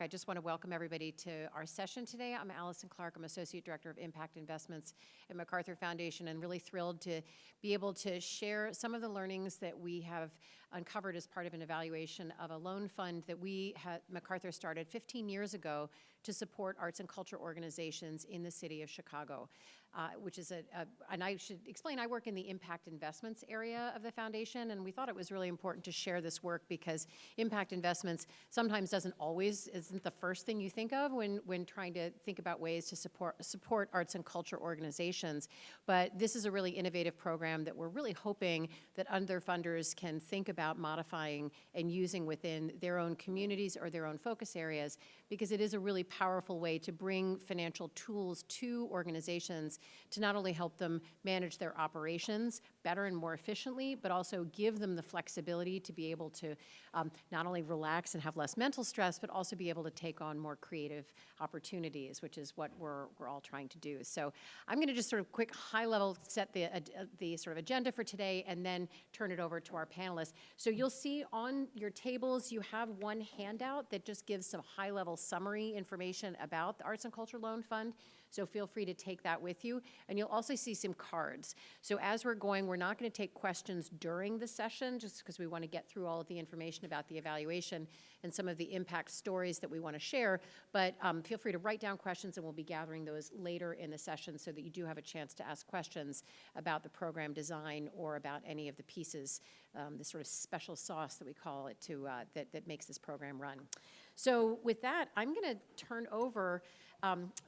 I just want to welcome everybody to our session today. I'm Allison Clark. I'm Associate Director of Impact Investments at MacArthur Foundation, and really thrilled to be able to share some of the learnings that we have uncovered as part of an evaluation of a loan fund that MacArthur started 15 years ago to support arts and culture organizations in the city of Chicago, which is and I should explain, I work in the impact investments area of the foundation, and we thought it was really important to share this work because impact investments sometimes isn't the first thing you think of when trying to think about ways to support arts and culture organizations. But this is a really innovative program that we're really hoping that other funders can think about modifying and using within their own communities or their own focus areas, because it is a really powerful way to bring financial tools to organizations to not only help them manage their operations better and more efficiently, but also give them the flexibility to be able to not only relax and have less mental stress, but also be able to take on more creative opportunities, which is what we're all trying to do. So I'm going to just sort of quick high level set the sort of agenda for today and then turn it over to our panelists. So you'll see on your tables, you have one handout that just gives some high level summary information about the Arts and Culture Loan Fund. So feel free to take that with you. And you'll also see some cards. So as we're going, we're not going to take questions during the session, just because we want to get through all of the information about the evaluation and some of the impact stories that we want to share. But feel free to write down questions, and we'll be gathering those later in the session so that you do have a chance to ask questions about the program design or about any of the pieces, the sort of special sauce that we call it, that makes this program run. So with that, I'm going to turn over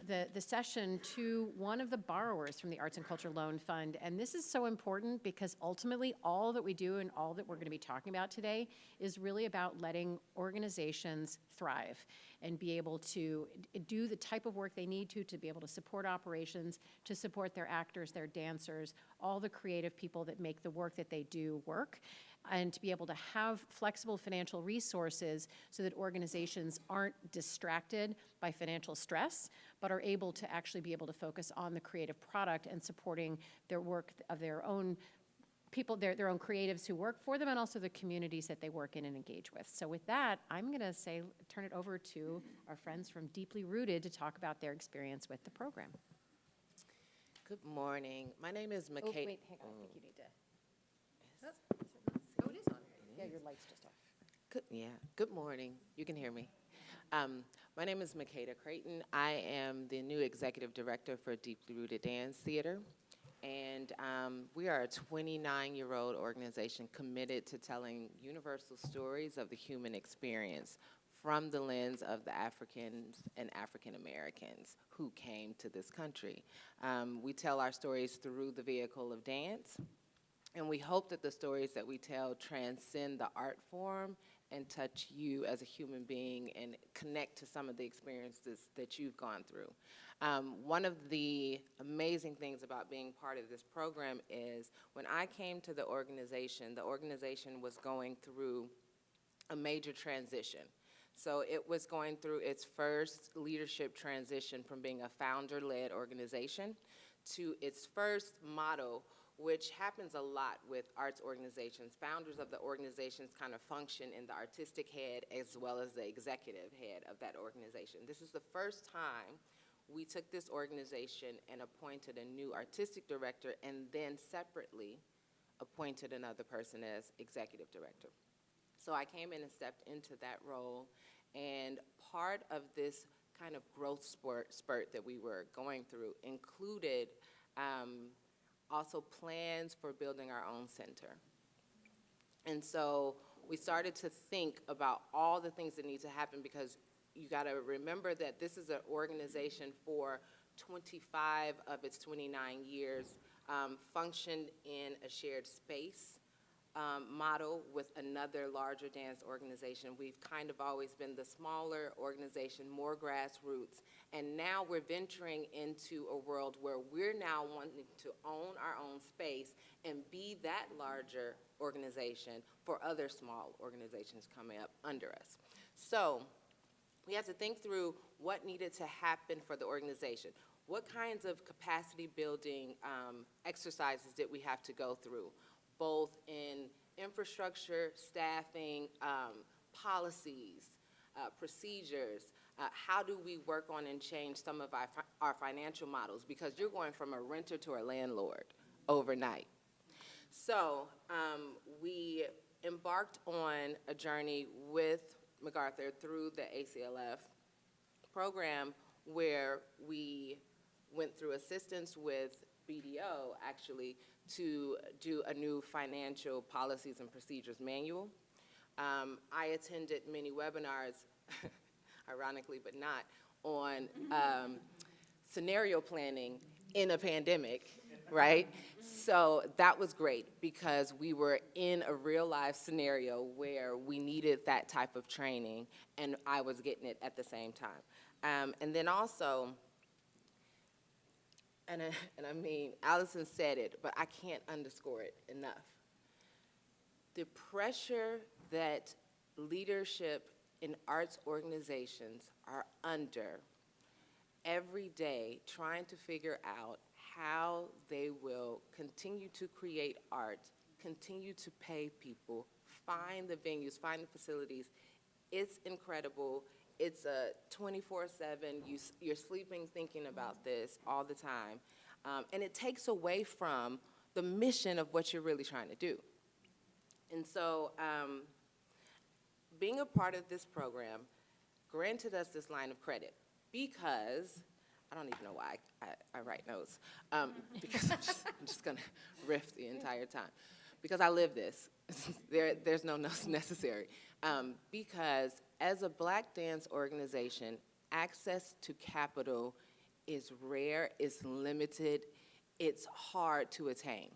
the session to one of the borrowers from the Arts and Culture Loan Fund. And this is so important because ultimately all that we do and all that we're going to be talking about today is really about letting organizations thrive and be able to do the type of work they need to be able to support operations, to support their actors, their dancers, all the creative people that make the work that they do work, and to be able to have flexible financial resources so that organizations aren't distracted by financial stress, but are able to actually be able to focus on the creative product and supporting their work of their own people, their own creatives who work for them, and also the communities that they work in and engage with. So with that, I'm going to turn it over to our friends from Deeply Rooted to talk about their experience with the program. Good morning. My name is Makeda. Oh, wait, hang on. I think you need to. Oh, it is on. Yeah, your light's just off. Good morning. You can hear me. My name is Makeda Crayton. I am the new executive director for Deeply Rooted Dance Theater. And we are a 29-year-old organization committed to telling universal stories of the human experience from the lens of the Africans and African Americans who came to this country. We tell our stories through the vehicle of dance, and we hope that the stories that we tell transcend the art form and touch you as a human being and connect to some of the experiences that you've gone through. One of the amazing things about being part of this program is when I came to the organization was going through a major transition. So it was going through its first leadership transition from being a founder-led organization to its first motto, which happens a lot with arts organizations. Founders of the organizations kind of function in the artistic head as well as the executive head of that organization. This is the first time we took this organization and appointed a new artistic director and then separately appointed another person as executive director. So I came in and stepped into that role, and part of this kind of growth spurt that we were going through included also plans for building our own center. And so we started to think about all the things that need to happen, because you got to remember that this is an organization for 25 of its 29 years functioned in a shared space model with another larger dance organization. We've kind of always been the smaller organization, more grassroots, and now we're venturing into a world where we're now wanting to own our own space and be that larger organization for other small organizations coming up under us. So we had to think through what needed to happen for the organization. What kinds of capacity building exercises did we have to go through, both in infrastructure, staffing, policies, procedures. How do we work on and change some of our financial models? Because you're going from a renter to a landlord overnight. So we embarked on a journey with MacArthur through the ACLF program where we went through assistance with BDO, actually, to do a new financial policies and procedures manual. I attended many webinars, ironically but not, on scenario planning in a pandemic, right? So that was great because we were in a real life scenario where we needed that type of training, and I was getting it at the same time. And then also, and I mean, Allison said it, but I can't underscore it enough. The pressure that leadership in arts organizations are under every day trying to figure out how they will continue to create art, continue to pay people, find the venues, find the facilities. It's incredible. It's a 24/7, you're sleeping thinking about this all the time. And it takes away from the mission of what you're really trying to do. And so being a part of this program granted us this line of credit because, I don't even know why I write notes, because I'm just gonna riff the entire time. Because I live this, there's no notes necessary. Because as a Black dance organization, access to capital is rare, it's limited, it's hard to attain.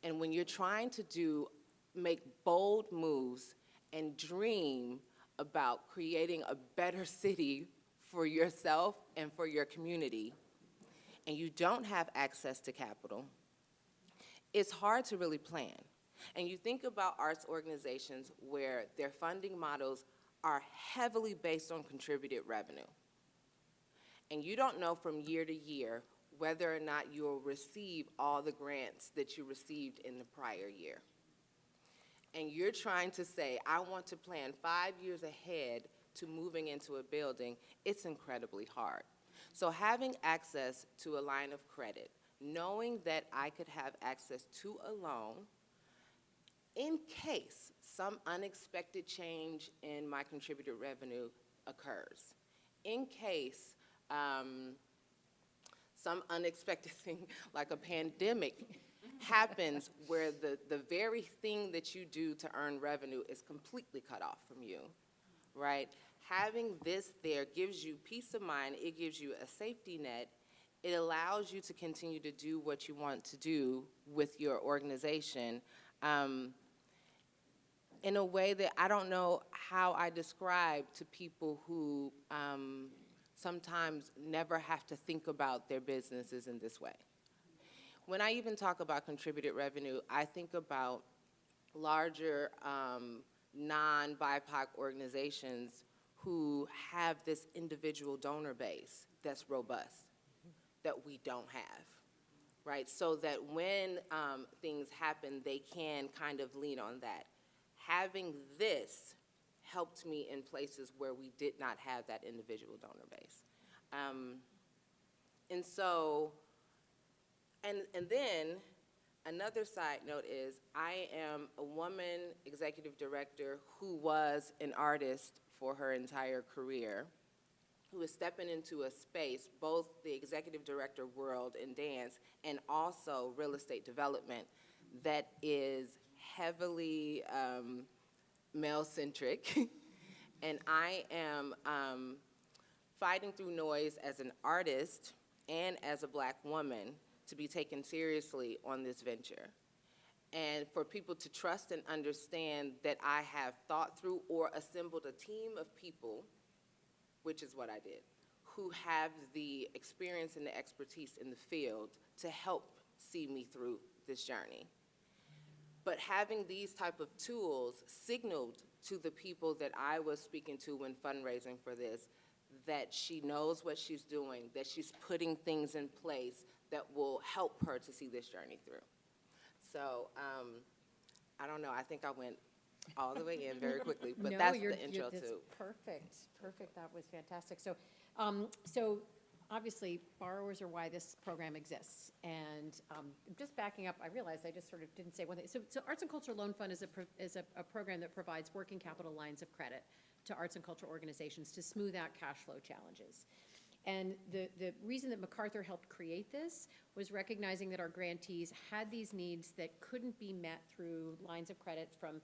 And when you're trying to make bold moves and dream about creating a better city for yourself and for your community, and you don't have access to capital, it's hard to really plan. And you think about arts organizations where their funding models are heavily based on contributed revenue. And you don't know from year to year whether or not you'll receive all the grants that you received in the prior year. And you're trying to say, I want to plan 5 years ahead to moving into a building. It's incredibly hard. So having access to a line of credit, knowing that I could have access to a loan in case some unexpected change in my contributed revenue occurs, in case some unexpected thing like a pandemic happens where the very thing that you do to earn revenue is completely cut off from you, right? Having this there gives you peace of mind, it gives you a safety net, it allows you to continue to do what you want to do with your organization in a way that I don't know how I describe to people who sometimes never have to think about their businesses in this way. When I even talk about contributed revenue, I think about larger non-BIPOC organizations who have this individual donor base that's robust, that we don't have, right? So that when things happen, they can kind of lean on that. Having this helped me in places where we did not have that individual donor base. And so, and then another side note is I am a woman executive director who was an artist for her entire career, who is stepping into a space, both the executive director world in dance and also real estate development, that is heavily male-centric. And I am fighting through noise as an artist and as a Black woman to be taken seriously on this venture. And for people to trust and understand that I have thought through or assembled a team of people, which is what I did, who have the experience and the expertise in the field to help see me through this journey. But having these type of tools signaled to the people that I was speaking to when fundraising for this, that she knows what she's doing, that she's putting things in place that will help her to see this journey through. So I don't know, I think I went all the way in very quickly, but No, that's you're- the intro that's too. Perfect, perfect, that was fantastic. So, obviously, borrowers are why this program exists. And just backing up, I realized I just sort of didn't say one thing. So Arts and Culture Loan Fund is a program that provides working capital lines of credit to arts and culture organizations to smooth out cash flow challenges. And the reason that MacArthur helped create this was recognizing that our grantees had these needs that couldn't be met through lines of credit from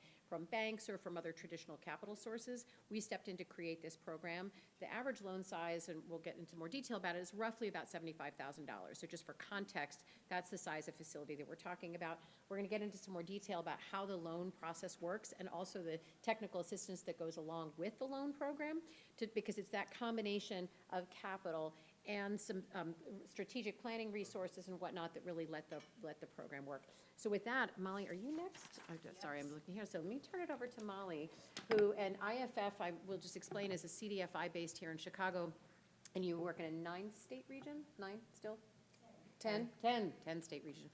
banks or from other traditional capital sources. We stepped in to create this program. The average loan size, and we'll get into more detail about it, is roughly about $75,000. So just for context, that's the size of facility that we're talking about. We're going to get into some more detail about how the loan process works and also the technical assistance that goes along with the loan program, because it's that combination of capital and some strategic planning resources and whatnot that really let the program work. So with that, Molly, are you next? Oh, sorry, I'm looking here. So let me turn it over to Molly, who, and IFF, I will just explain, is a CDFI based here in Chicago, and you work in a 9-state region? 9 still? 10 state region.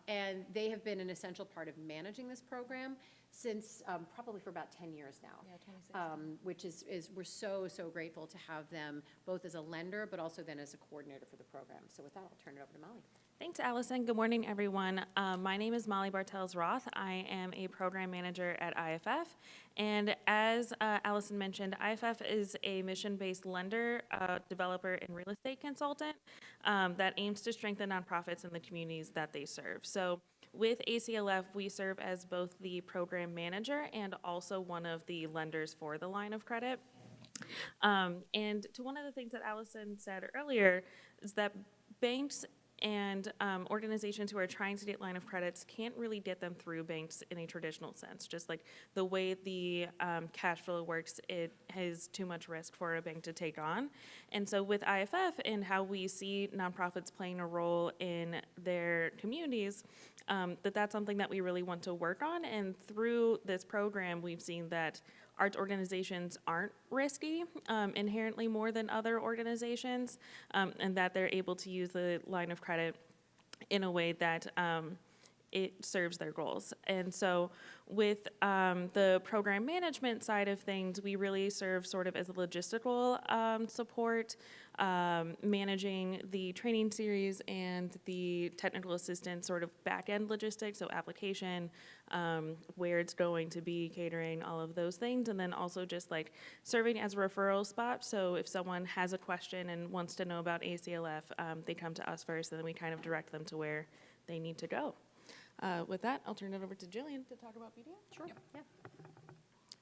And they have been an essential part of managing this program since probably for about 10 years now. Yeah, 26. Which is we're so grateful to have them both as a lender, but also then as a coordinator for the program. So with that, I'll turn it over to Molly. Thanks, Allison. Good morning, everyone. My name is Molly Bartels Roth. I am a program manager at IFF. And as Allison mentioned, IFF is a mission-based lender, developer, and real estate consultant that aims to strengthen nonprofits in the communities that they serve. So with ACLF, we serve as both the program manager and also one of the lenders for the line of credit. And to one of the things that Allison said earlier is that banks and organizations who are trying to get line of credits can't really get them through banks in a traditional sense. Just like the way the cash flow works, it has too much risk for a bank to take on. And so with IFF and how we see nonprofits playing a role in their communities, that's something that we really want to work on. And through this program, we've seen that arts organizations aren't risky inherently more than other organizations, and that they're able to use the line of credit in a way that it serves their goals. And so with the program management side of things, we really serve sort of as a logistical support, managing the training series and the technical assistance sort of back-end logistics, so application, where it's going to be, catering, all of those things, and then also just like serving as a referral spot. So if someone has a question and wants to know about ACLF, they come to us first, and then we kind of direct them to where they need to go. With that, I'll turn it over to Gillian to talk about BDO. Sure. Yeah.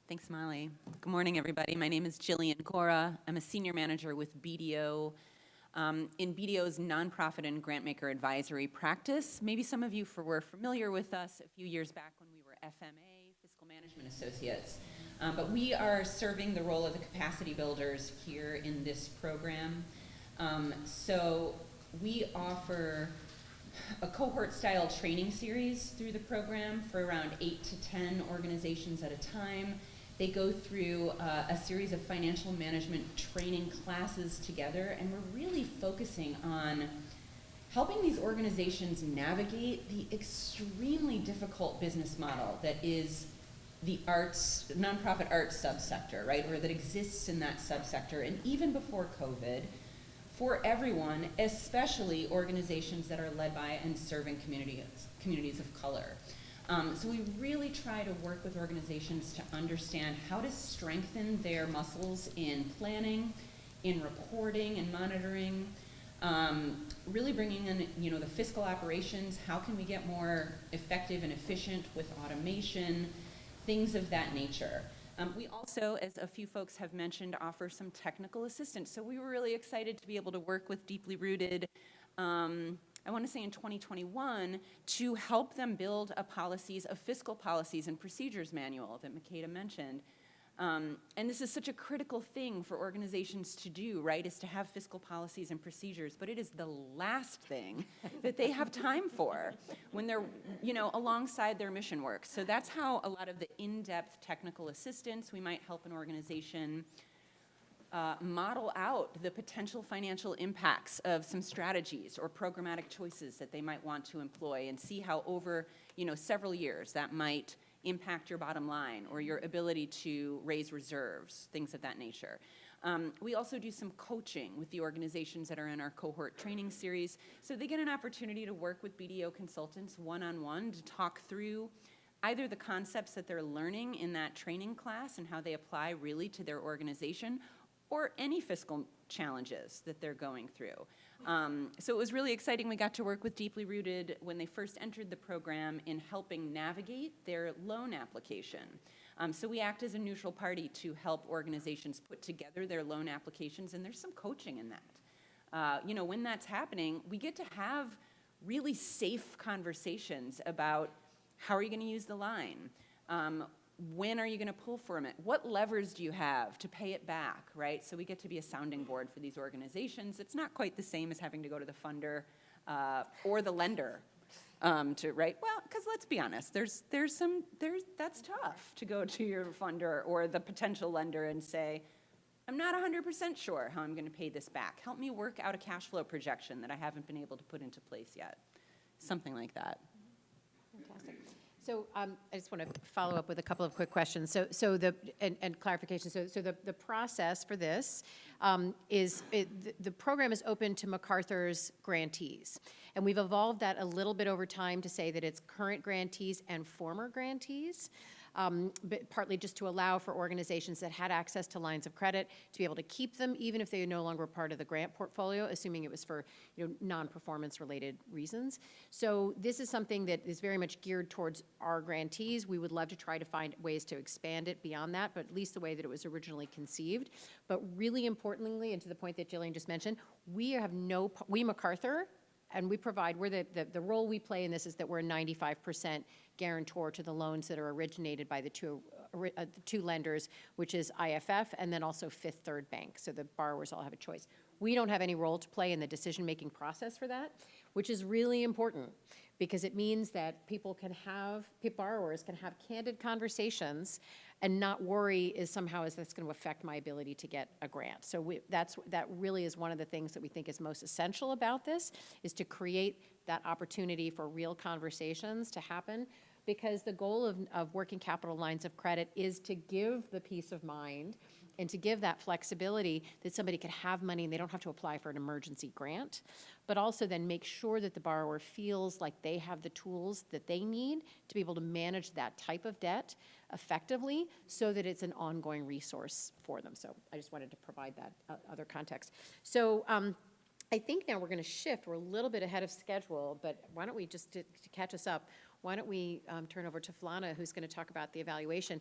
Thanks, Molly. Good morning, everybody. My name is Gillian Gorra. I'm a senior manager with BDO. In BDO's nonprofit and grantmaker advisory practice, maybe some of you were familiar with us a few years back when we were FMA, Fiscal Management Associates. But we are serving the role of the capacity builders here in this program. So we offer a cohort-style training series through the program for around 8 to 10 organizations at a time. They go through a series of financial management training classes together, and we're really focusing on helping these organizations navigate the extremely difficult business model that is the arts, nonprofit arts subsector, right, or that exists in that subsector, and even before COVID, for everyone, especially organizations that are led by and serving communities of color. So we really try to work with organizations to understand how to strengthen their muscles in planning, in reporting and monitoring, really bringing in, the fiscal operations. How can we get more effective and efficient with automation, things of that nature. We also, as a few folks have mentioned, offer some technical assistance. So we were really excited to be able to work with Deeply Rooted, I want to say in 2021, to help them build a fiscal policies and procedures manual that Makeda mentioned. And this is such a critical thing for organizations to do, right, is to have fiscal policies and procedures, but it is the last thing that they have time for when they're, alongside their mission work. So that's how a lot of the in-depth technical assistance, we might help an organization model out the potential financial impacts of some strategies or programmatic choices that they might want to employ, and see how over, several years that might impact your bottom line or your ability to raise reserves, things of that nature. We also do some coaching with the organizations that are in our cohort training series, so they get an opportunity to work with BDO consultants one-on-one to talk through either the concepts that they're learning in that training class and how they apply really to their organization, or any fiscal challenges that they're going through. So it was really exciting. We got to work with Deeply Rooted when they first entered the program in helping navigate their loan application. So we act as a neutral party to help organizations put together their loan applications, and there's some coaching in that. You know, when that's happening, we get to have really safe conversations about how are you going to use the line? When are you going to pull from it? What levers do you have to pay it back, right? So we get to be a sounding board for these organizations. It's not quite the same as having to go to the funder or the lender to, right? Well, because let's be honest, that's tough to go to your funder or the potential lender and say, I'm not 100% sure how I'm going to pay this back. Help me work out a cash flow projection that I haven't been able to put into place yet. Something like that. Fantastic. So I just want to follow up with a couple of quick questions. And clarification. So the process for this is the program is open to MacArthur's grantees, and we've evolved that a little bit over time to say that it's current grantees and former grantees. But partly just to allow for organizations that had access to lines of credit to be able to keep them even if they are no longer part of the grant portfolio, assuming it was for non-performance related reasons. So this is something that is very much geared towards our grantees. We would love to try to find ways to expand it beyond that, but at least the way that it was originally conceived. But really importantly, and to the point that Gillian just mentioned, we MacArthur, and we provide, the role we play in this is that we're a 95% guarantor to the loans that are originated by the two lenders, which is IFF and then also Fifth Third Bank. So the borrowers all have a choice. We don't have any role to play in the decision-making process for that, which is really important because it means that borrowers can have candid conversations and not worry is that's going to affect my ability to get a grant. So that really is one of the things that we think is most essential about this, is to create that opportunity for real conversations to happen, because the goal of working capital lines of credit is to give the peace of mind and to give that flexibility that somebody could have money and they don't have to apply for an emergency grant, but also then make sure that the borrower feels like they have the tools that they need to be able to manage that type of debt effectively so that it's an ongoing resource for them. So I just wanted to provide that other context. So I think now we're going to shift. We're a little bit ahead of schedule, but why don't we just, to catch us up, why don't we turn over to Falona, who's going to talk about the evaluation.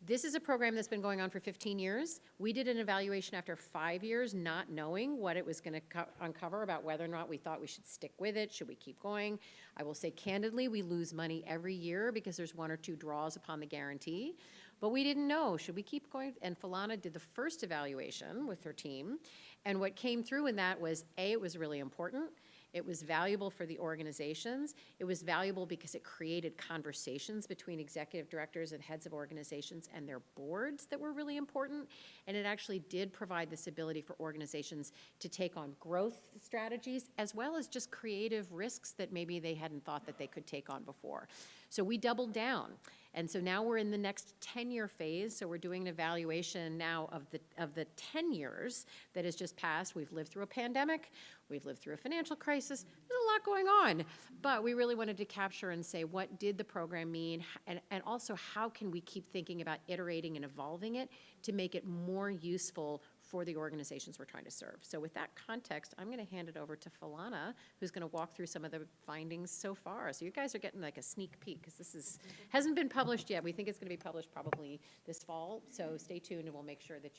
This is a program that's been going on for 15 years. We did an evaluation after 5 years, not knowing what it was going to uncover about whether or not we thought we should stick with it. Should we keep going? I will say candidly, we lose money every year because there's 1 or 2 draws upon the guarantee. But we didn't know, should we keep going? And Falona did the first evaluation with her team. And what came through in that was, A, it was really important. It was valuable for the organizations. It was valuable because it created conversations between executive directors and heads of organizations and their boards that were really important. And it actually did provide this ability for organizations to take on growth strategies as well as just creative risks that maybe they hadn't thought that they could take on before. So we doubled down. And so now we're in the next 10-year phase. So we're doing an evaluation now of the 10 years that has just passed. We've lived through a pandemic. We've lived through a financial crisis. There's a lot going on. But we really wanted to capture and say, what did the program mean? And also, how can we keep thinking about iterating and evolving it to make it more useful for the organizations we're trying to serve. So with that context, I'm going to hand it over to Falona, who's going to walk through some of the findings so far. So you guys are getting like a sneak peek because this hasn't been published yet. We think it's going to be published probably this fall. So stay tuned and we'll make sure that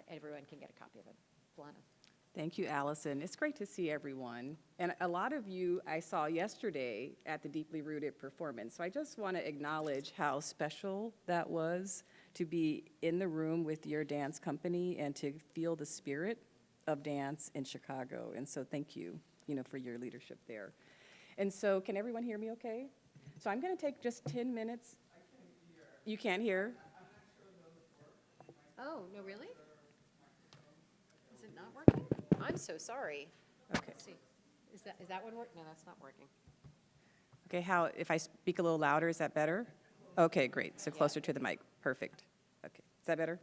everyone can get a copy of it. Falona. Thank you, Allison. It's great to see everyone. And a lot of you I saw yesterday at the Deeply Rooted performance. So I just want to acknowledge how special that was to be in the room with your dance company and to feel the spirit of dance in Chicago. And so thank you, for your leadership there. And so can everyone hear me okay? So I'm going to take just 10 minutes. I can't hear. You can't hear? Oh, no, really? Is it not working? I'm so sorry. Okay. Let's see. Is that one working? No, that's not working. Okay, if I speak a little louder, is that better? Okay, great. So closer to the mic. Perfect. Okay. Is that better?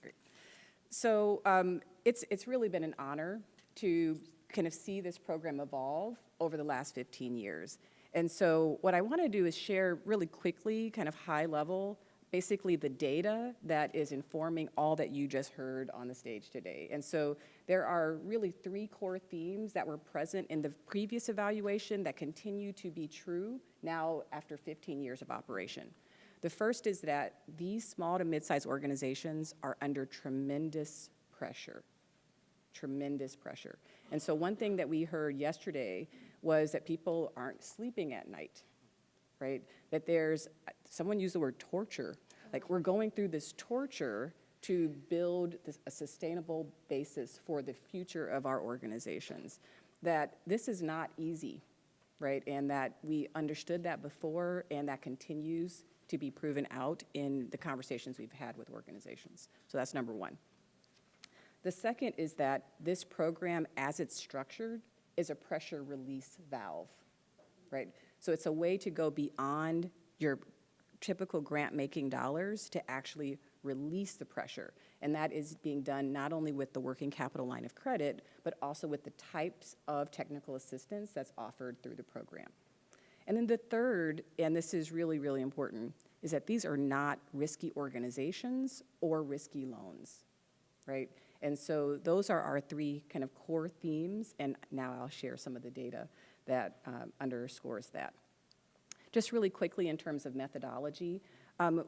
Great. So it's really been an honor to kind of see this program evolve over the last 15 years. And so what I want to do is share really quickly, kind of high level, basically the data that is informing all that you just heard on the stage today. And so there are really 3 core themes that were present in the previous evaluation that continue to be true now after 15 years of operation. The first is that these small to mid-sized organizations are under tremendous pressure. And so one thing that we heard yesterday was that people aren't sleeping at night, right? That someone used the word torture. Like, we're going through this torture to build a sustainable basis for the future of our organizations. That this is not easy, right? And that we understood that before, and that continues to be proven out in the conversations we've had with organizations. So that's number one. The second is that this program, as it's structured, is a pressure release valve, right? So it's a way to go beyond your typical grant-making dollars to actually release the pressure. And that is being done not only with the working capital line of credit, but also with the types of technical assistance that's offered through the program. And then the third, and this is really, really important, is that these are not risky organizations or risky loans, right? And so those are our 3 kind of core themes, and now I'll share some of the data that underscores that. Just really quickly in terms of methodology,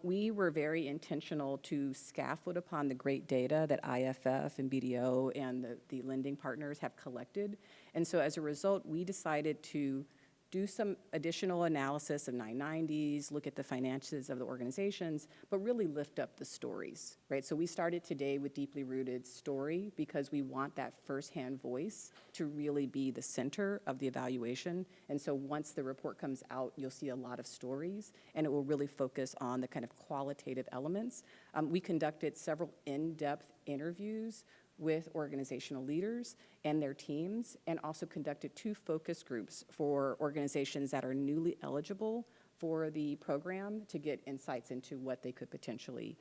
we were very intentional to scaffold upon the great data that IFF and BDO and the lending partners have collected. And so as a result, we decided to do some additional analysis of 990s, look at the finances of the organizations, but really lift up the stories, right? So we started today with Deeply Rooted story because we want that firsthand voice to really be the center of the evaluation. And so once the report comes out, you'll see a lot of stories, and it will really focus on the kind of qualitative elements. We conducted several in-depth interviews with organizational leaders and their teams, and also conducted 2 focus groups for organizations that are newly eligible for the program to get insights into what they could potentially,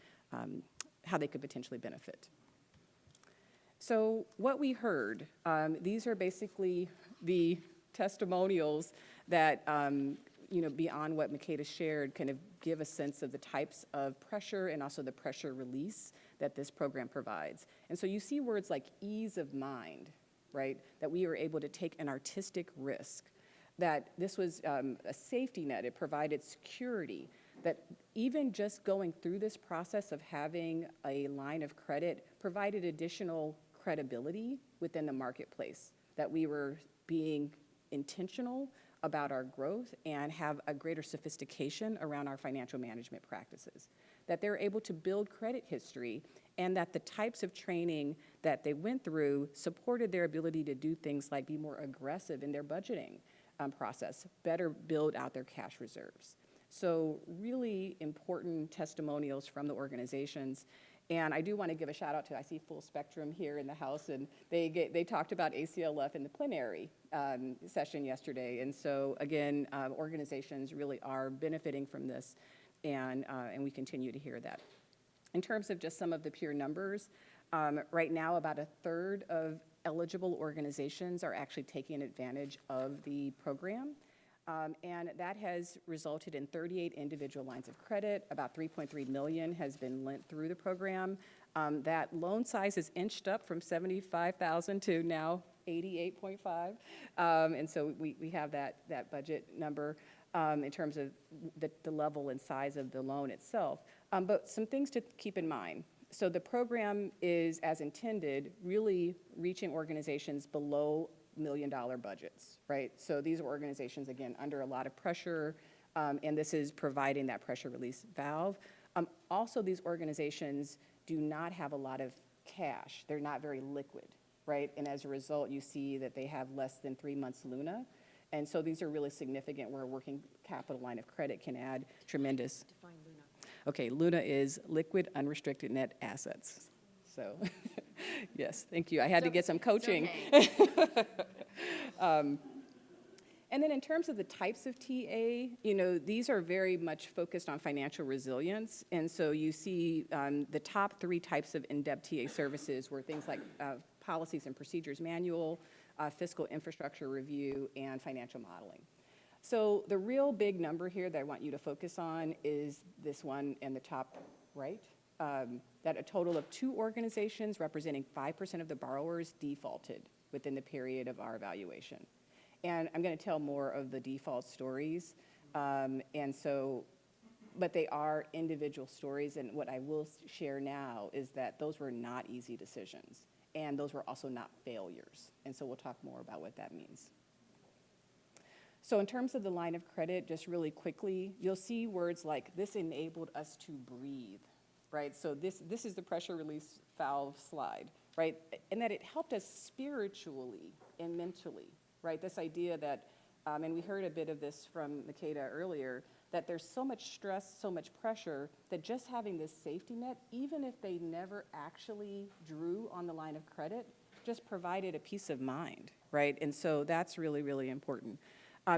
how they could potentially benefit. So what we heard, these are basically the testimonials that, beyond what Makeda shared, kind of give a sense of the types of pressure and also the pressure release that this program provides. And so you see words like ease of mind, right? That we were able to take an artistic risk, that this was a safety net, it provided security, that even just going through this process of having a line of credit provided additional credibility within the marketplace, that we were being intentional about our growth and have a greater sophistication around our financial management practices, that they're able to build credit history, and that the types of training that they went through supported their ability to do things like be more aggressive in their budgeting process, better build out their cash reserves. So really important testimonials from the organizations. And I do want to give a shout out to, I see Full Spectrum here in the house, and they talked about ACLF in the plenary session yesterday. And so again, organizations really are benefiting from this, and we continue to hear that. In terms of just some of the pure numbers, right now about 1/3 of eligible organizations are actually taking advantage of the program. And that has resulted in 38 individual lines of credit. About $3.3 million has been lent through the program. That loan size has inched up from $75,000 to now $88.5. And so we have that budget number in terms of the level and size of the loan itself. But some things to keep in mind. So the program is, as intended, really reaching organizations below $1 million budgets, right? So these are organizations, again, under a lot of pressure, and this is providing that pressure release valve. Also, these organizations do not have a lot of cash. They're not very liquid, right? And as a result, you see that they have less than 3 months LUNA. And so these are really significant where a working capital line of credit can add tremendous. Define LUNA. Okay, LUNA is liquid unrestricted net assets. So, yes, thank you. I had to get some coaching. And then in terms of the types of TA, these are very much focused on financial resilience. And so you see the top 3 types of in-depth TA services were things like policies and procedures manual, fiscal infrastructure review, and financial modeling. So the real big number here that I want you to focus on is this one in the top right, that a total of 2 organizations representing 5% of the borrowers defaulted within the period of our evaluation. And I'm going to tell more of the default stories. But they are individual stories. And what I will share now is that those were not easy decisions. And those were also not failures. And so we'll talk more about what that means. So in terms of the line of credit, just really quickly, you'll see words like, this enabled us to breathe, right? So this is the pressure release valve slide, right? And that it helped us spiritually and mentally. Right, this idea that, and we heard a bit of this from Makeda earlier, that there's so much stress, so much pressure, that just having this safety net, even if they never actually drew on the line of credit, just provided a peace of mind, right? And so that's really, really important.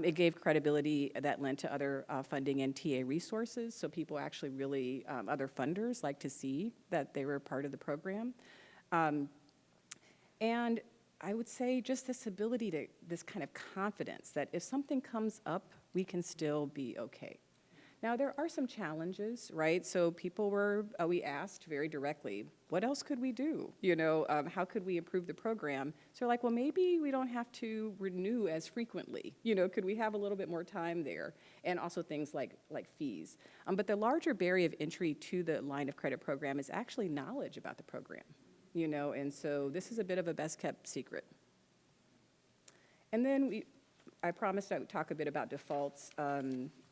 It gave credibility that lent to other funding and TA resources, so people actually really, other funders like to see that they were part of the program. And I would say just this ability to, this kind of confidence that if something comes up, we can still be okay. Now, there are some challenges, right? So people were, we asked very directly, what else could we do? How could we improve the program? So we're like, well, maybe we don't have to renew as frequently. Could we have a little bit more time there? And also things like fees. But the larger barrier of entry to the line of credit program is actually knowledge about the program. And so this is a bit of a best-kept secret. And then I promised I would talk a bit about defaults.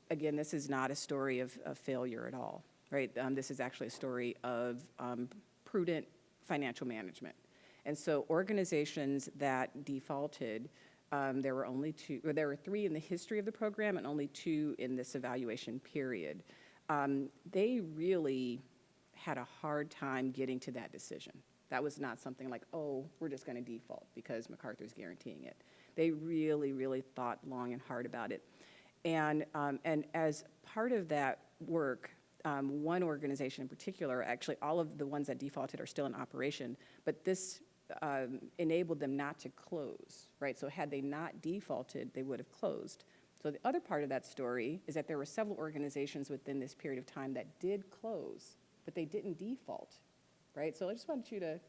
Again, this is not a story of failure at all, right? This is actually a story of prudent financial management. And so organizations that defaulted, there were only 2, or there were 3 in the history of the program and only 2 in this evaluation period. They really had a hard time getting to that decision. That was not something like, oh, we're just going to default because MacArthur's guaranteeing it. They really, really thought long and hard about it. And as part of that work, one organization in particular, actually all of the ones that defaulted are still in operation, but this enabled them not to close, right? So had they not defaulted, they would have closed. So the other part of that story is that there were several organizations within this period of time that did close, but they didn't default. Right? So I just wanted you to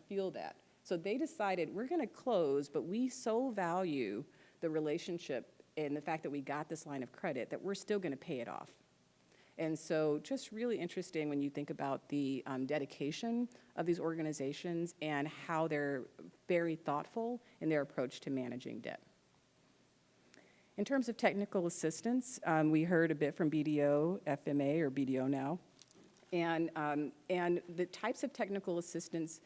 feel that. So they decided, we're going to close, but we so value the relationship and the fact that we got this line of credit that we're still going to pay it off. And so just really interesting when you think about the dedication of these organizations and how they're very thoughtful in their approach to managing debt. In terms of technical assistance, we heard a bit from BDO, FMA, or BDO now. And the types of technical assistance,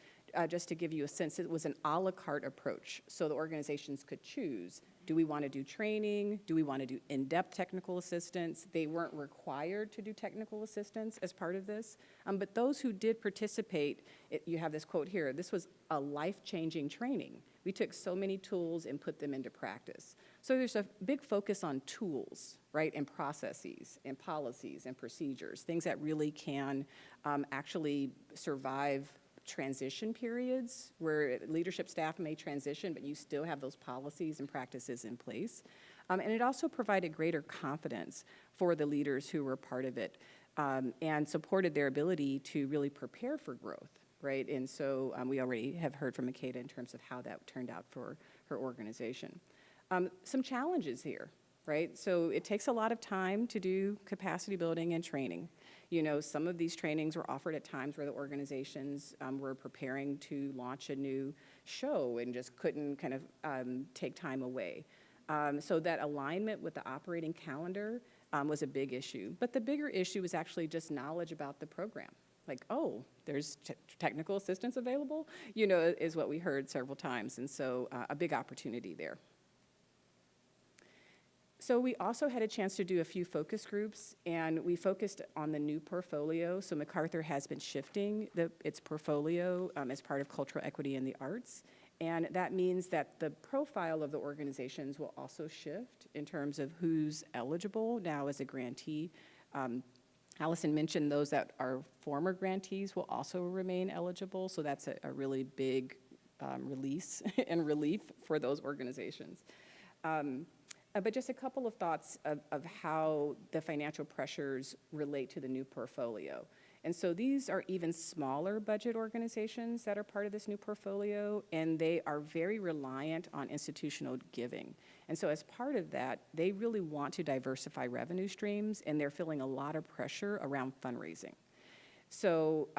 just to give you a sense, it was an a la carte approach. So the organizations could choose, do we want to do training? Do we want to do in-depth technical assistance? They weren't required to do technical assistance as part of this. But those who did participate, you have this quote here, this was a life-changing training. We took so many tools and put them into practice. So there's a big focus on tools, right, and processes and policies and procedures, things that really can actually survive transition periods where leadership staff may transition, but you still have those policies and practices in place. And it also provided greater confidence for the leaders who were part of it and supported their ability to really prepare for growth. Right, and so we already have heard from Makeda in terms of how that turned out for her organization. Some challenges here, right? So it takes a lot of time to do capacity building and training. Some of these trainings were offered at times where the organizations were preparing to launch a new show and just couldn't kind of take time away. So that alignment with the operating calendar was a big issue. But the bigger issue was actually just knowledge about the program. Like, oh, there's technical assistance available, is what we heard several times. And so a big opportunity there. So we also had a chance to do a few focus groups, and we focused on the new portfolio. So MacArthur has been shifting its portfolio as part of cultural equity in the arts. And that means that the profile of the organizations will also shift in terms of who's eligible now as a grantee. Allison mentioned those that are former grantees will also remain eligible, so that's a really big release and relief for those organizations. But just a couple of thoughts of how the financial pressures relate to the new portfolio. And so these are even smaller budget organizations that are part of this new portfolio, and they are very reliant on institutional giving. And so as part of that, they really want to diversify revenue streams, and they're feeling a lot of pressure around fundraising. So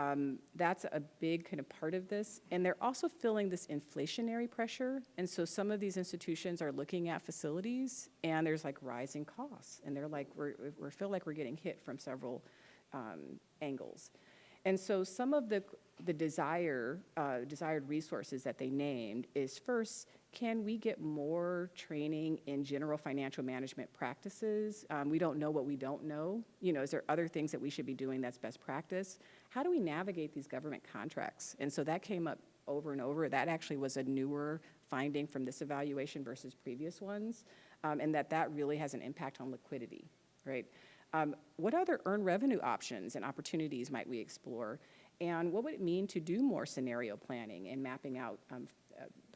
that's a big kind of part of this. And they're also feeling this inflationary pressure. And so some of these institutions are looking at facilities, and there's like rising costs. And they're like, we feel like we're getting hit from several angles. And so some of the desired resources that they named is, first, can we get more training in general financial management practices? We don't know what we don't know. You know, is there other things that we should be doing that's best practice? How do we navigate these government contracts? And so that came up over and over. That actually was a newer finding from this evaluation versus previous ones, and that really has an impact on liquidity, right? What other earned revenue options and opportunities might we explore? And what would it mean to do more scenario planning and mapping out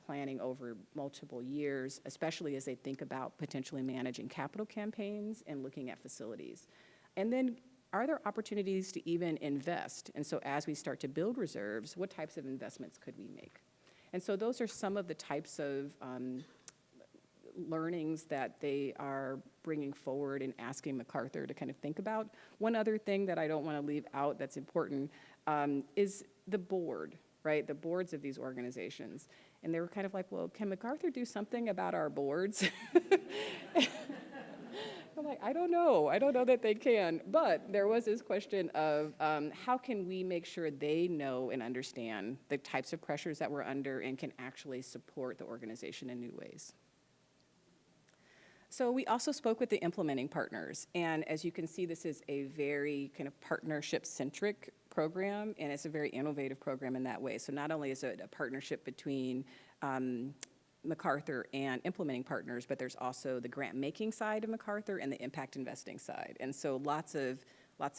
planning over multiple years, especially as they think about potentially managing capital campaigns and looking at facilities? And then, are there opportunities to even invest? And so as we start to build reserves, what types of investments could we make? And so those are some of the types of learnings that they are bringing forward and asking MacArthur to kind of think about. One other thing that I don't want to leave out that's important is the board, right? The boards of these organizations. And they were kind of like, well, can MacArthur do something about our boards? I'm like, I don't know that they can. But there was this question of how can we make sure they know and understand the types of pressures that we're under and can actually support the organization in new ways. So we also spoke with the implementing partners, and as you can see, this is a very kind of partnership-centric program, and it's a very innovative program in that way. So not only is it a partnership between MacArthur and implementing partners, but there's also the grant-making side of MacArthur and the impact investing side, and so lots of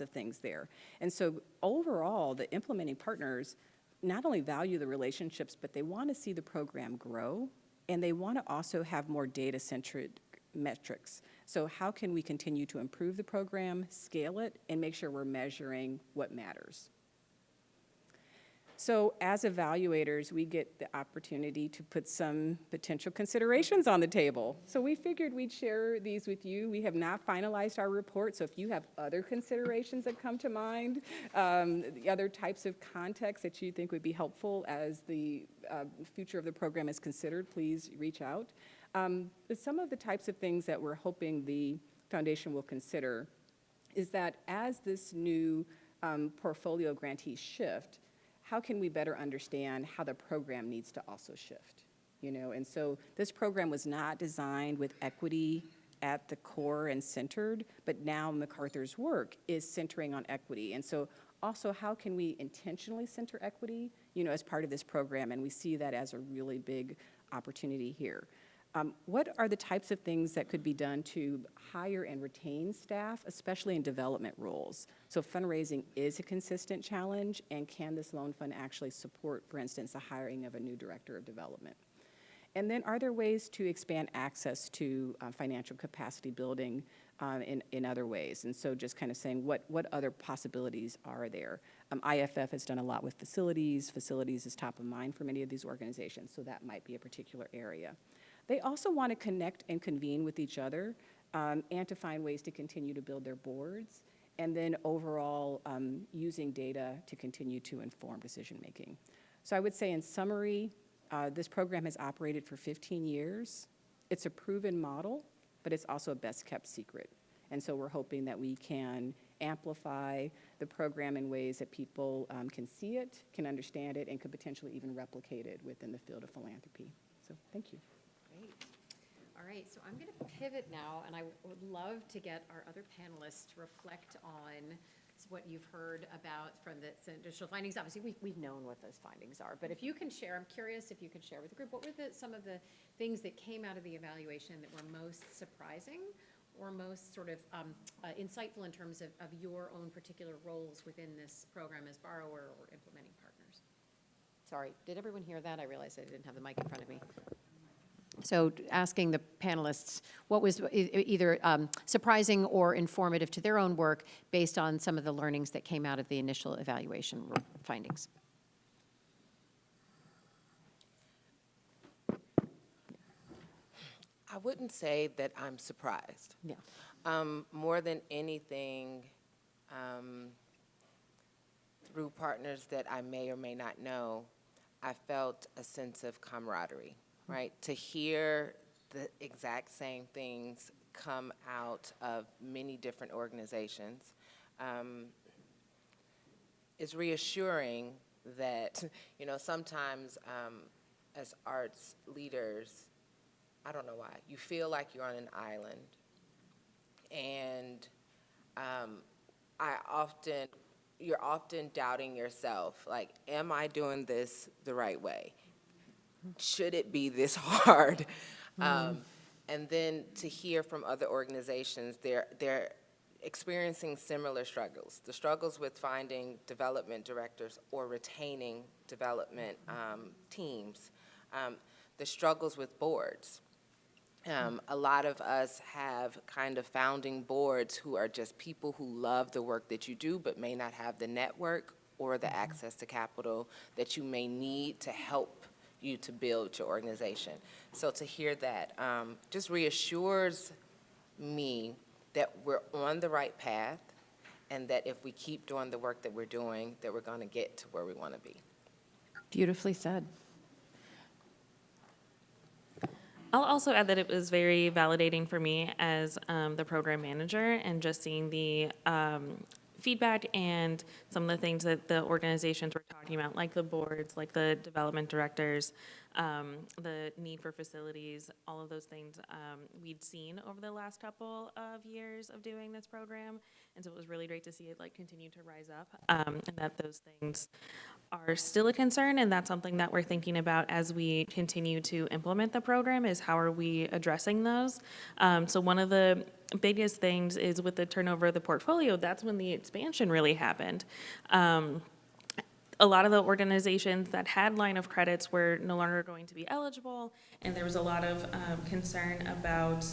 things there. And so overall, the implementing partners not only value the relationships, but they want to see the program grow, and they want to also have more data-centric metrics. So how can we continue to improve the program, scale it, and make sure we're measuring what matters? So as evaluators, we get the opportunity to put some potential considerations on the table. So we figured we'd share these with you. We have not finalized our report, so if you have other considerations that come to mind, the other types of context that you think would be helpful as the future of the program is considered, please reach out. But some of the types of things that we're hoping the foundation will consider is that as this new portfolio grantees shift, how can we better understand how the program needs to also shift? You know, and so this program was not designed with equity at the core and centered, but now MacArthur's work is centering on equity. And so also, how can we intentionally center equity, you know, as part of this program? And we see that as a really big opportunity here. What are the types of things that could be done to hire and retain staff, especially in development roles? So fundraising is a consistent challenge, and can this loan fund actually support, for instance, the hiring of a new director of development? And then are there ways to expand access to financial capacity building in other ways? And so just kind of saying what other possibilities are there? IFF has done a lot with facilities. Facilities is top of mind for many of these organizations, so that might be a particular area. They also want to connect and convene with each other and to find ways to continue to build their boards, and then overall using data to continue to inform decision-making. So I would say in summary, this program has operated for 15 years. It's a proven model, but it's also a best-kept secret. And so we're hoping that we can amplify the program in ways that people can see it, can understand it, and could potentially even replicate it within the field of philanthropy. So thank you. Great. All right, so I'm going to pivot now, and I would love to get our other panelists to reflect on what you've heard about from the initial findings. Obviously, we've known what those findings are, but if you can share, I'm curious if you could share with the group, what were some of the things that came out of the evaluation that were most surprising or most sort of insightful in terms of your own particular roles within this program as borrower or implementing partners? Sorry, did everyone hear that? I realized I didn't have the mic in front of me. So asking the panelists what was either surprising or informative to their own work based on some of the learnings that came out of the initial evaluation findings. I wouldn't say that I'm surprised. Yeah. More than anything, through partners that I may or may not know, I felt a sense of camaraderie, right? To hear the exact same things come out of many different organizations is reassuring that, sometimes as arts leaders, I don't know why, you feel like you're on an island. And you're often doubting yourself, like, am I doing this the right way? Should it be this hard? And then to hear from other organizations, they're experiencing similar struggles. The struggles with finding development directors or retaining development teams. The struggles with boards. A lot of us have kind of founding boards who are just people who love the work that you do but may not have the network or the access to capital that you may need to help you to build your organization. So to hear that just reassures me that we're on the right path and that if we keep doing the work that we're doing, that we're going to get to where we want to be. Beautifully said. I'll also add that it was very validating for me as the program manager and just seeing the feedback and some of the things that the organizations were talking about, like the boards, like the development directors, the need for facilities, all of those things we'd seen over the last couple of years of doing this program. And so it was really great to see it continue to rise up and that those things are still a concern, and that's something that we're thinking about as we continue to implement the program is how are we addressing those. So one of the biggest things is with the turnover of the portfolio, that's when the expansion really happened. A lot of the organizations that had line of credits were no longer going to be eligible, and there was a lot of concern about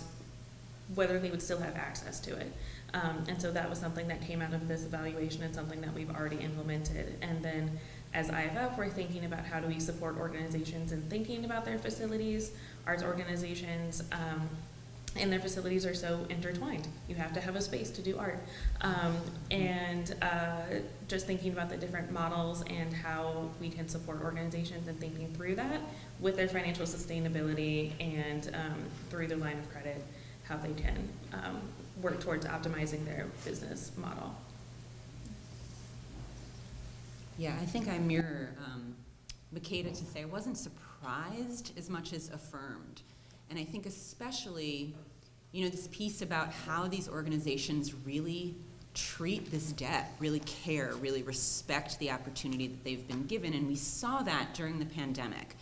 whether they would still have access to it. And so that was something that came out of this evaluation and something that we've already implemented. And then as IFF, we're thinking about how do we support organizations in thinking about their facilities. Arts organizations and their facilities are so intertwined. You have to have a space to do art. And just thinking about the different models and how we can support organizations and thinking through that with their financial sustainability and through their line of credit, how they can work towards optimizing their business model. Yeah, I think I mirror Makeda to say I wasn't surprised as much as affirmed. And I think especially, this piece about how these organizations really treat this debt, really care, really respect the opportunity that they've been given. And we saw that during the pandemic.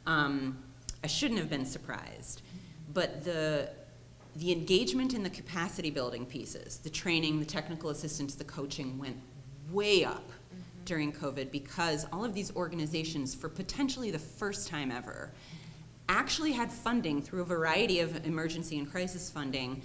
I shouldn't have been surprised. But the engagement in the capacity building pieces, the training, the technical assistance, the coaching went way up during COVID because all of these organizations, for potentially the first time ever, actually had funding through a variety of emergency and crisis funding,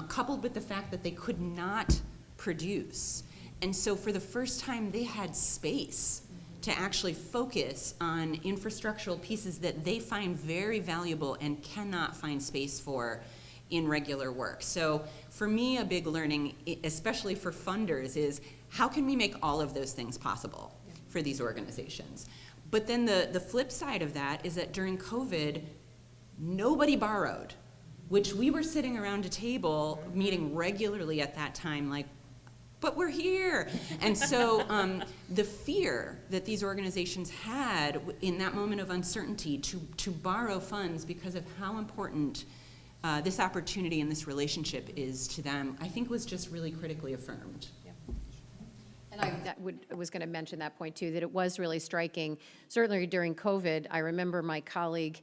coupled with the fact that they could not produce. And so for the first time, they had space to actually focus on infrastructural pieces that they find very valuable and cannot find space for in regular work. So for me, a big learning, especially for funders, is how can we make all of those things possible for these organizations? But then the flip side of that is that during COVID, nobody borrowed, which we were sitting around a table meeting regularly at that time, like, but we're here. And so the fear that these organizations had in that moment of uncertainty to borrow funds because of how important this opportunity and this relationship is to them, I think was just really critically affirmed. And I was going to mention that point too, that it was really striking. Certainly during COVID, I remember my colleague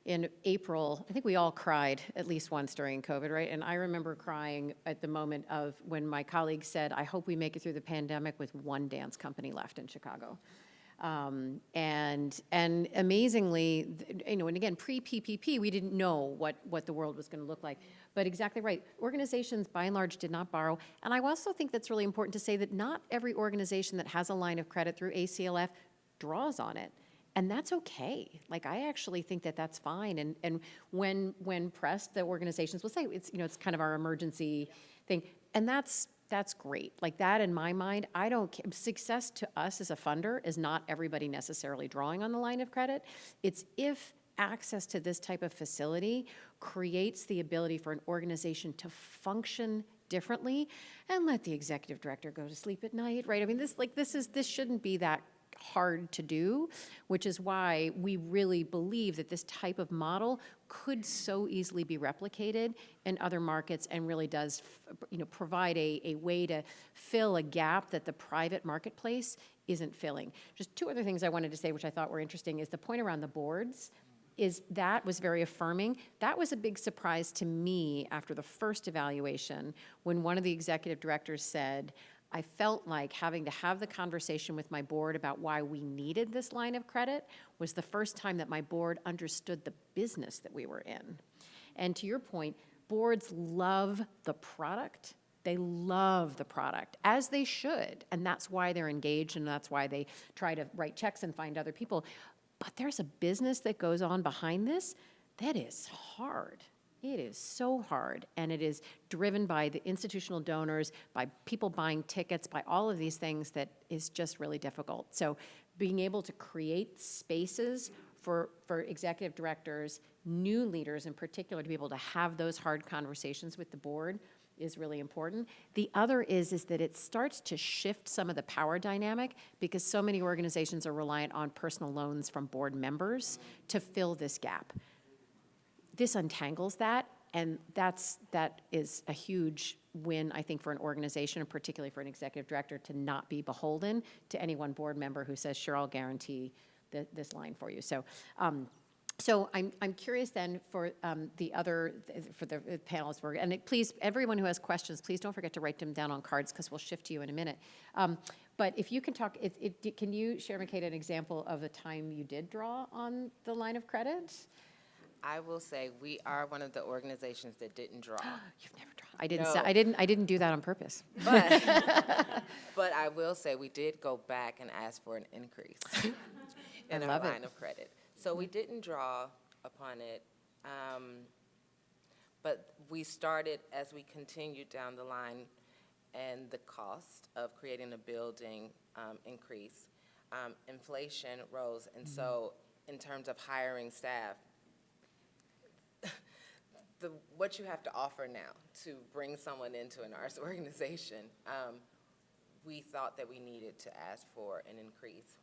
in April, I think we all cried at least once during COVID, right? And I remember crying at the moment of when my colleague said, I hope we make it through the pandemic with one dance company left in Chicago. And amazingly, and again, pre-PPP, we didn't know what the world was going to look like. But exactly right. Organizations, by and large, did not borrow. And I also think that's really important to say that not every organization that has a line of credit through ACLF draws on it. And that's okay. Like, I actually think that that's fine. And when pressed, the organizations will say, it's kind of our emergency thing. And that's great. Like, that in my mind, I don't care. Success to us as a funder is not everybody necessarily drawing on the line of credit. It's if access to this type of facility creates the ability for an organization to function differently and let the executive director go to sleep at night, right? I mean, this shouldn't be that hard to do, which is why we really believe that this type of model could so easily be replicated in other markets and really does, provide a way to fill a gap that the private marketplace isn't filling. Just two other things I wanted to say, which I thought were interesting, is the point around the boards. That was very affirming. That was a big surprise to me after the first evaluation when one of the executive directors said, I felt like having to have the conversation with my board about why we needed this line of credit was the first time that my board understood the business that we were in. And to your point, boards love the product. They love the product, as they should. And that's why they're engaged, and that's why they try to write checks and find other people. But there's a business that goes on behind this that is hard. It is so hard, and it is driven by the institutional donors, by people buying tickets, by all of these things that is just really difficult. So being able to create spaces for executive directors, new leaders in particular, to be able to have those hard conversations with the board is really important. The other is that it starts to shift some of the power dynamic because so many organizations are reliant on personal loans from board members to fill this gap. This untangles that, and that is a huge win, I think, for an organization, and particularly for an executive director, to not be beholden to any one board member who says, sure, I'll guarantee this line for you. So I'm curious then for the panelists, and please, everyone who has questions, please don't forget to write them down on cards because we'll shift to you in a minute. But if you can talk, can you share, Makeda, an example of a time you did draw on the line of credit? I will say we are one of the organizations that didn't draw. You've never drawn. No. I didn't do that on purpose. But I will say we did go back and ask for an increase in our line of credit. So we didn't draw upon it, but we started as we continued down the line, and the cost of creating a building increased. Inflation rose, and so in terms of hiring staff, what you have to offer now to bring someone into an arts organization, we thought that we needed to ask for an increase.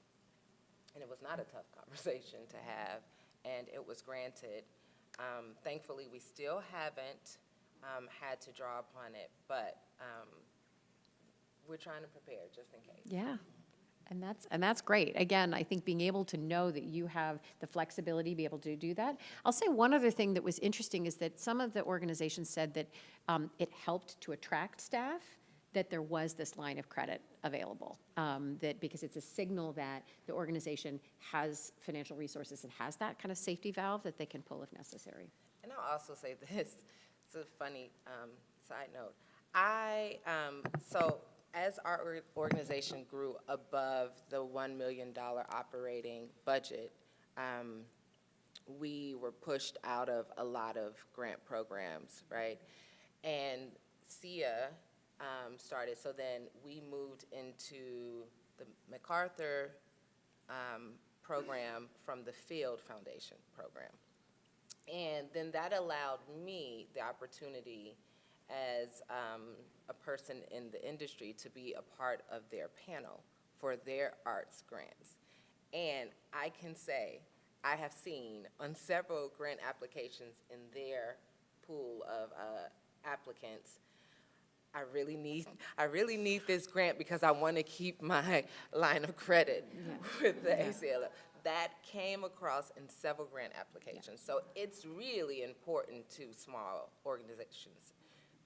And it was not a tough conversation to have, and it was granted. Thankfully, we still haven't had to draw upon it, but we're trying to prepare just in case. Yeah. And that's great. Again, I think being able to know that you have the flexibility to be able to do that. I'll say one other thing that was interesting is that some of the organizations said that it helped to attract staff, that there was this line of credit available, that because it's a signal that the organization has financial resources and has that kind of safety valve that they can pull if necessary. And I'll also say this, it's a funny side note. So as our organization grew above the $1 million operating budget, we were pushed out of a lot of grant programs, right? And SIA started, so then we moved into the MacArthur program from the Field Foundation program. And then that allowed me the opportunity as a person in the industry to be a part of their panel for their arts grants. And I can say I have seen on several grant applications in their pool of applicants, I really need this grant because I want to keep my line of credit with the ACLF. That came across in several grant applications. So it's really important to small organizations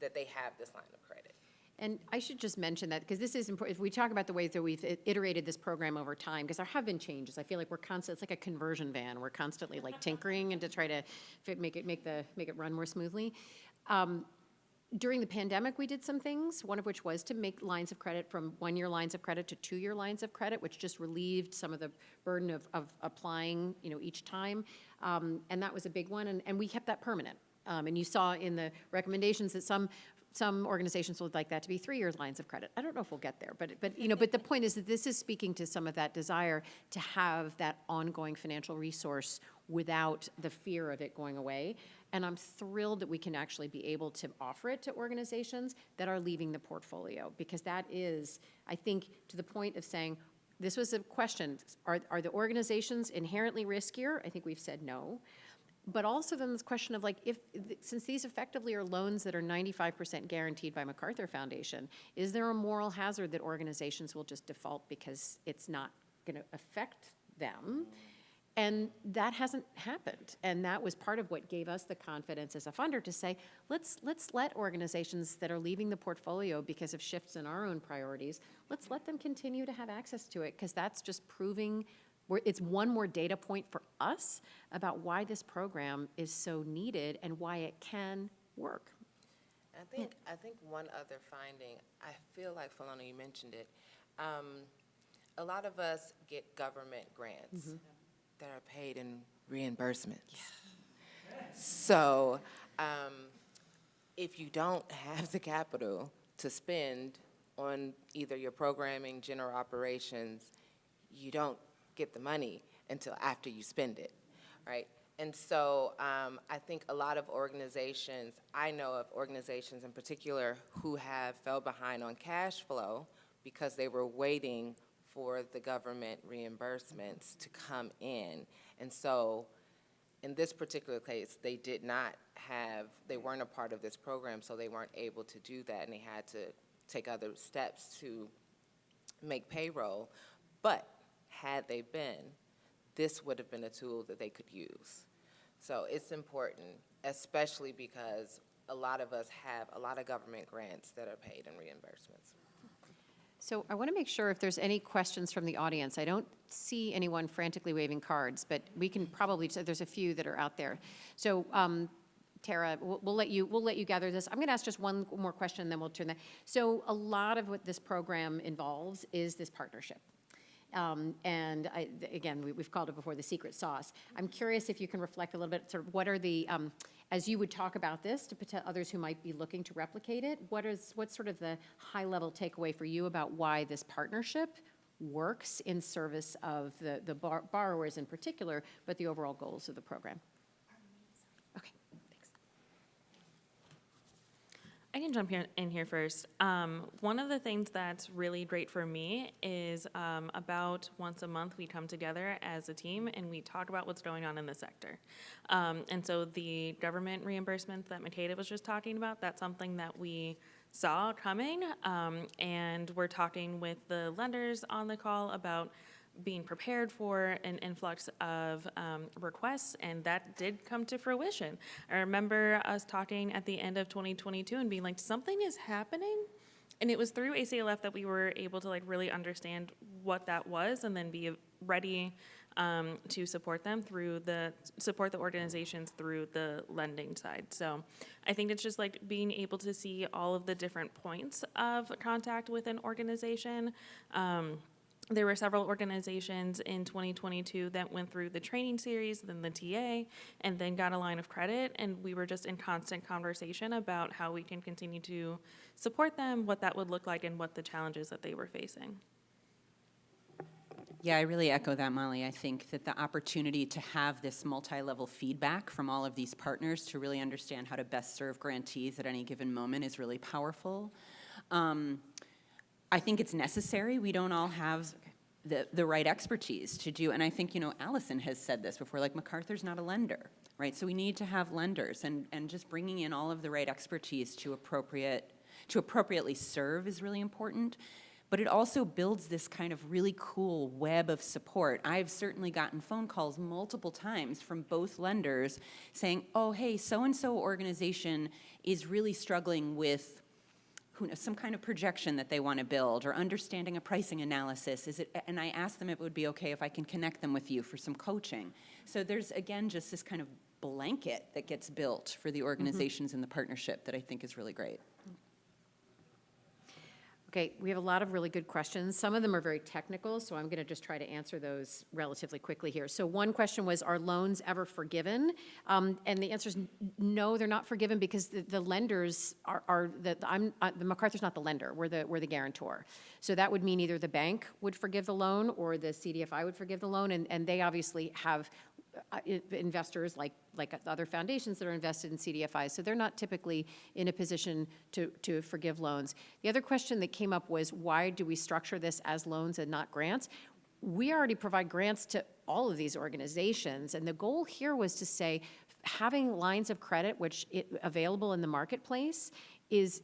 that they have this line of credit. And I should just mention that, because this is important, if we talk about the ways that we've iterated this program over time, because there have been changes. I feel like we're constant, it's like a conversion van. We're constantly like tinkering and to try to make it run more smoothly. During the pandemic, we did some things, one of which was to make lines of credit from 1-year lines of credit to 2-year lines of credit, which just relieved some of the burden of applying, each time. And that was a big one, and we kept that permanent. And you saw in the recommendations that some organizations would like that to be 3-year lines of credit. I don't know if we'll get there, but the point is that this is speaking to some of that desire to have that ongoing financial resource without the fear of it going away. And I'm thrilled that we can actually be able to offer it to organizations that are leaving the portfolio, because that is, I think, to the point of saying, this was a question, are the organizations inherently riskier? I think we've said no. But also then this question of since these effectively are loans that are 95% guaranteed by MacArthur Foundation, is there a moral hazard that organizations will just default because it's not going to affect them? And that hasn't happened. And that was part of what gave us the confidence as a funder to say, let's let organizations that are leaving the portfolio because of shifts in our own priorities, let's let them continue to have access to it, because that's just proving it's one more data point for us about why this program is so needed and why it can work. I think one other finding, I feel like, Falona, you mentioned it, a lot of us get government grants that are paid in reimbursements. So if you don't have the capital to spend on either your programming, general operations, you don't get the money until after you spend it, right? And so I think a lot of organizations, I know of organizations in particular who have fell behind on cash flow because they were waiting for the government reimbursements to come in. And so in this particular case, they weren't a part of this program, so they weren't able to do that, and they had to take other steps to make payroll. But had they been, this would have been a tool that they could use. So it's important, especially because a lot of us have a lot of government grants that are paid in reimbursements. So I want to make sure if there's any questions from the audience. I don't see anyone frantically waving cards, but we can probably, there's a few that are out there. So Tara, we'll let you gather this. I'm going to ask just one more question, then we'll turn that. So a lot of what this program involves is this partnership. And again, we've called it before the secret sauce. I'm curious if you can reflect a little bit, sort of what are the, as you would talk about this to others who might be looking to replicate it, what's sort of the high-level takeaway for you about why this partnership works in service of the borrowers in particular, but the overall goals of the program? Okay, thanks. I can jump in here first. One of the things that's really great for me is about once a month we come together as a team and we talk about what's going on in the sector. And so the government reimbursements that Makeda was just talking about, that's something that we saw coming. And we're talking with the lenders on the call about being prepared for an influx of requests, and that did come to fruition. I remember us talking at the end of 2022 and being like, something is happening, and it was through ACLF that we were able to really understand what that was and then be ready to support them support the organizations through the lending side. So I think it's just being able to see all of the different points of contact with an organization. There were several organizations in 2022 that went through the training series, then the TA, and then got a line of credit, and we were just in constant conversation about how we can continue to support them, what that would look like, and what the challenges that they were facing. Yeah, I really echo that, Molly. I think that the opportunity to have this multi-level feedback from all of these partners to really understand how to best serve grantees at any given moment is really powerful. I think it's necessary. We don't all have the right expertise to do, and I think, Allison has said this before, MacArthur's not a lender, right? So we need to have lenders and just bringing in all of the right expertise to appropriate to appropriately serve is really important. But it also builds this kind of really cool web of support. I've certainly gotten phone calls multiple times from both lenders saying, oh, hey, so-and-so organization is really struggling with who knows, some kind of projection that they want to build or understanding a pricing analysis. And I asked them if it would be okay if I can connect them with you for some coaching. So there's, again, just this kind of blanket that gets built for the organizations in the partnership that I think is really great. Okay, we have a lot of really good questions. Some of them are very technical, so I'm going to just try to answer those relatively quickly here. So one question was, are loans ever forgiven? And the answer is no, they're not forgiven because the lenders the MacArthur's not the lender. We're the guarantor. So that would mean either the bank would forgive the loan or the CDFI would forgive the loan, and they obviously have investors like other foundations that are invested in CDFIs, so they're not typically in a position to forgive loans. The other question that came up was, why do we structure this as loans and not grants? We already provide grants to all of these organizations, and the goal here was to say, having lines of credit available in the marketplace is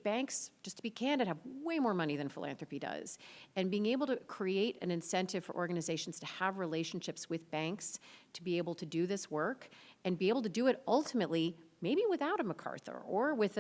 banks, just to be candid, have way more money than philanthropy does. And being able to create an incentive for organizations to have relationships with banks to be able to do this work and be able to do it ultimately maybe without a MacArthur or with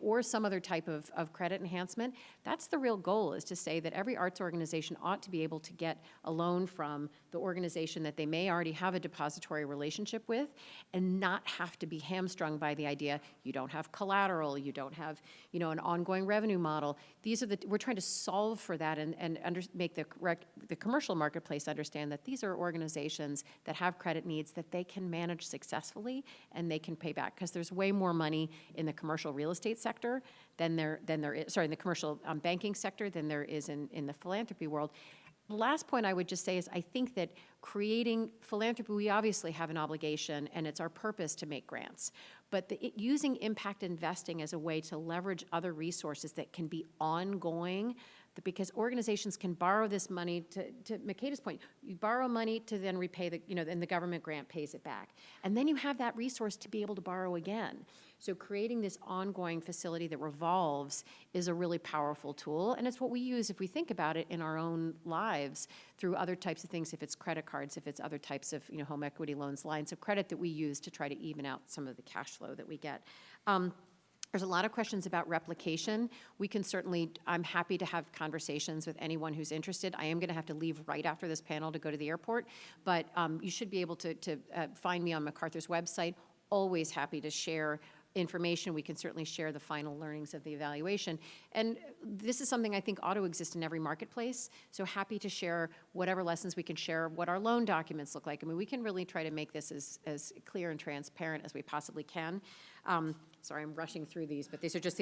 or some other type of credit enhancement. That's the real goal, is to say that every arts organization ought to be able to get a loan from the organization that they may already have a depository relationship with and not have to be hamstrung by the idea you don't have collateral, you don't have, an ongoing revenue model. We're trying to solve for that and make the commercial marketplace understand that these are organizations that have credit needs that they can manage successfully and they can pay back, because there's way more money in the commercial real estate sector than there is, in the commercial banking sector than there is in the philanthropy world. The last point I would just say is I think that creating philanthropy, we obviously have an obligation and it's our purpose to make grants, but using impact investing as a way to leverage other resources that can be ongoing, because organizations can borrow this money, to Makeda's point, you borrow money to then repay and the government grant pays it back. And then you have that resource to be able to borrow again. So creating this ongoing facility that revolves is a really powerful tool, and it's what we use, if we think about it, in our own lives through other types of things, if it's credit cards, if it's other types of home equity loans, lines of credit that we use to try to even out some of the cash flow that we get. There's a lot of questions about replication. I'm happy to have conversations with anyone who's interested. I am going to have to leave right after this panel to go to the airport, but you should be able to find me on MacArthur's website. Always happy to share information. We can certainly share the final learnings of the evaluation. And this is something I think ought to exist in every marketplace. So happy to share whatever lessons we can share, what our loan documents look like. I mean, we can really try to make this as clear and transparent as we possibly can. Sorry, I'm rushing through these, but these are just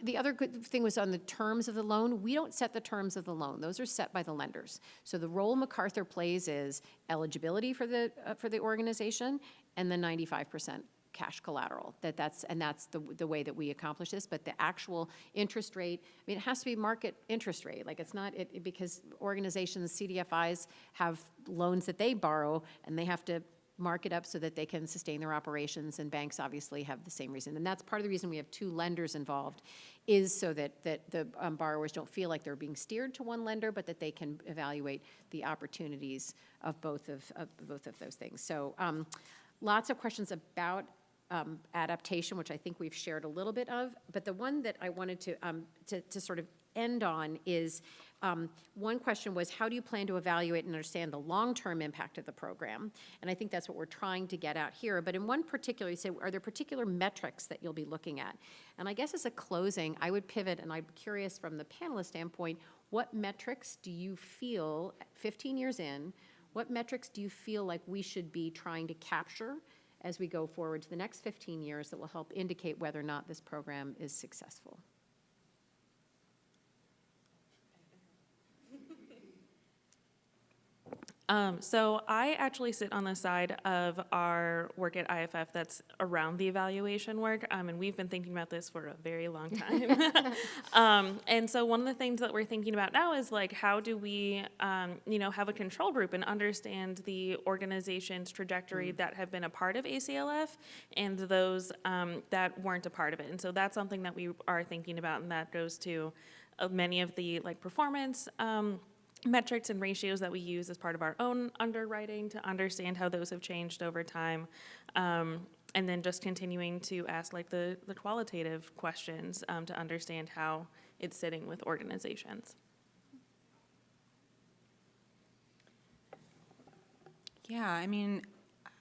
the other good thing was on the terms of the loan. We don't set the terms of the loan. Those are set by the lenders. So the role MacArthur plays is eligibility for the organization and then 95% cash collateral. That's the way that we accomplish this. But the actual interest rate, I mean, it has to be market interest rate. Like it's not because organizations, CDFIs have loans that they borrow and they have to mark it up so that they can sustain their operations, and banks obviously have the same reason. And that's part of the reason we have two lenders involved, is so that the borrowers don't feel like they're being steered to one lender, but that they can evaluate the opportunities of both of those things. So lots of questions about adaptation, which I think we've shared a little bit of, but the one that I wanted to sort of end on is one question was, how do you plan to evaluate and understand the long-term impact of the program? And I think that's what we're trying to get out here. But in one particular, you say, are there particular metrics that you'll be looking at? And I guess as a closing, I would pivot, and I'm curious from the panelist standpoint, what metrics do you feel, 15 years in, what metrics do you feel like we should be trying to capture as we go forward to the next 15 years that will help indicate whether or not this program is successful? So I actually sit on the side of our work at IFF that's around the evaluation work, and we've been thinking about this for a very long time. And so one of the things that we're thinking about now is like, how do we, have a control group and understand the organization's trajectory that have been a part of ACLF and those that weren't a part of it. And so that's something that we are thinking about, and that goes to many of the like performance metrics and ratios that we use as part of our own underwriting to understand how those have changed over time. And then just continuing to ask like the qualitative questions to understand how it's sitting with organizations. Yeah, I mean,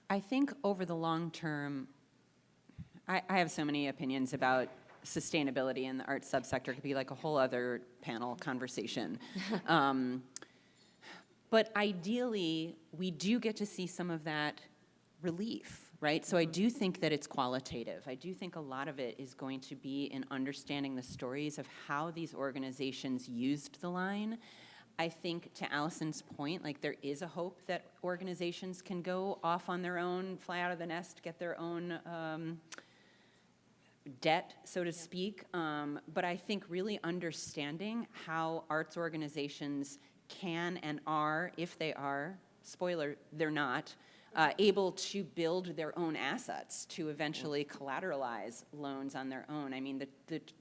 I think over the long term, I have so many opinions about sustainability in the arts subsector. It could be like a whole other panel conversation. But ideally, we do get to see some of that relief, right? So I do think that it's qualitative. I do think a lot of it is going to be in understanding the stories of how these organizations used the line. I think, to Allison's point, like there is a hope that organizations can go off on their own, fly out of the nest, get their own debt, so to speak. But I think really understanding how arts organizations can and are, if they are, spoiler, they're not, able to build their own assets to eventually collateralize loans on their own. I mean,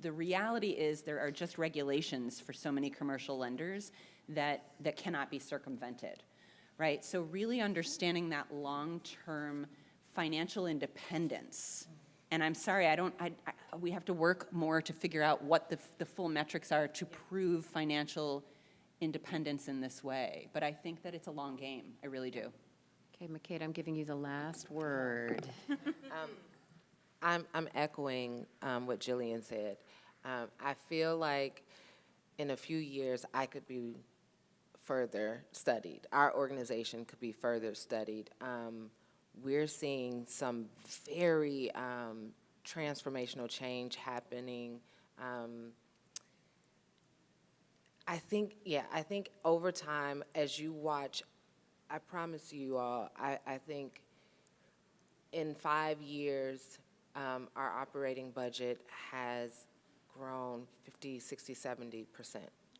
the reality is there are just regulations for so many commercial lenders that cannot be circumvented, right? So really understanding that long-term financial independence. And I'm sorry, we have to work more to figure out what the full metrics are to prove financial independence in this way. But I think that it's a long game. I really do. Okay, Makeda, I'm giving you the last word. I'm echoing what Gillian said. I feel like in a few years I could be further studied. Our organization could be further studied. We're seeing some very transformational change happening. I think over time, as you watch, I promise you all, I think in 5 years, our operating budget has grown 50, 60, 70%,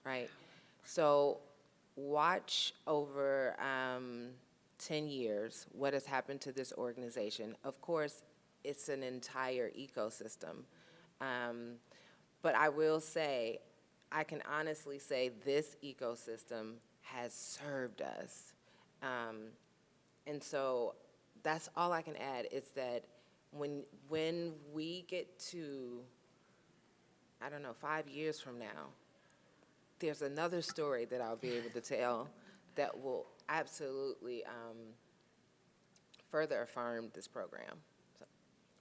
right? So watch over 10 years what has happened to this organization. Of course, it's an entire ecosystem. But I will say, I can honestly say this ecosystem has served us. And so that's all I can add is that when we get to, 5 years from now, there's another story that I'll be able to tell that will absolutely further affirm this program. So.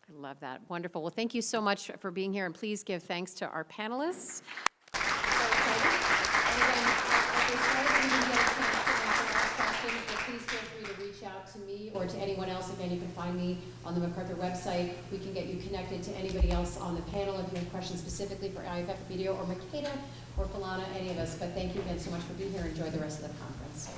I love that. Wonderful. Well, thank you so much for being here, and please give thanks to our panelists. Please feel free to reach out to me or to anyone else. Again, you can find me on the MacArthur website. We can get you connected to anybody else on the panel if you have questions specifically for IFF video or Makeda or Falona, any of us. But thank you again so much for being here. Enjoy the rest of the conference.